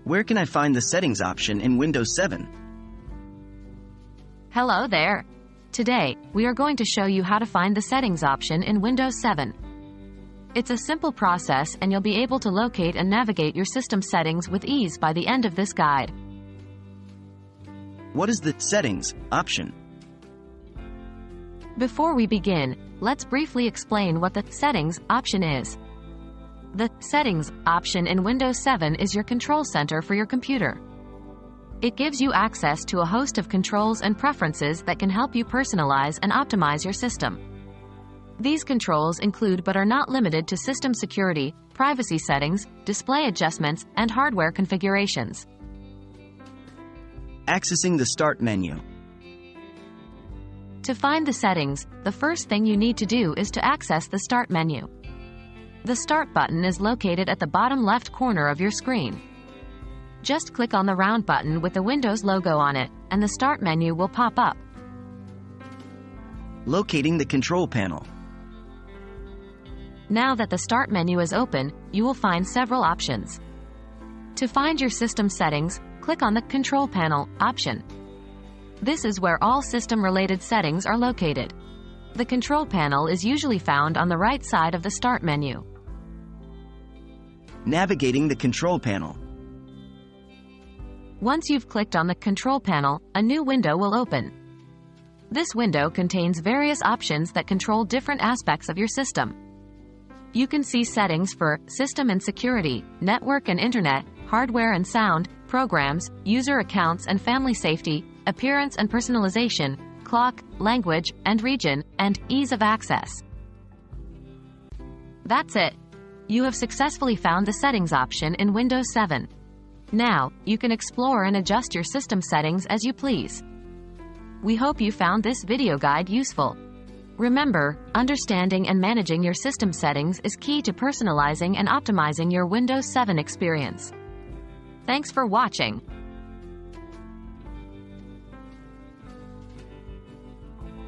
Where can I find the settings option in Windows 7? Hello there. Today, we are going to show you how to find the settings option in Windows 7. It's a simple process and you'll be able to locate and navigate your system settings with ease by the end of this guide. What is the settings option? Before we begin, let's briefly explain what the settings option is. The settings option in Windows 7 is your control center for your computer. It gives you access to a host of controls and preferences that can help you personalize and optimize your system. These controls include but are not limited to system security, privacy settings, display adjustments, and hardware configurations. Accessing the Start menu. To find the settings, the first thing you need to do is to access the Start menu. The Start button is located at the bottom left corner of your screen. Just click on the round button with the Windows logo on it, and the Start menu will pop up. Locating the control panel. Now that the Start menu is open, you will find several options. To find your system settings, click on the Control Panel option. This is where all system-related settings are located. The control panel is usually found on the right side of the Start menu. Navigating the control panel. Once you've clicked on the control panel, a new window will open. This window contains various options that control different aspects of your system. You can see settings for system and security, network and internet, hardware and sound, programs, user accounts and family safety, appearance and personalization, clock, language, and region, and ease of access. That's it. You have successfully found the settings option in Windows 7. Now, you can explore and adjust your system settings as you please. We hope you found this video guide useful. Remember, understanding and managing your system settings is key to personalizing and optimizing your Windows 7 experience. Thanks for watching.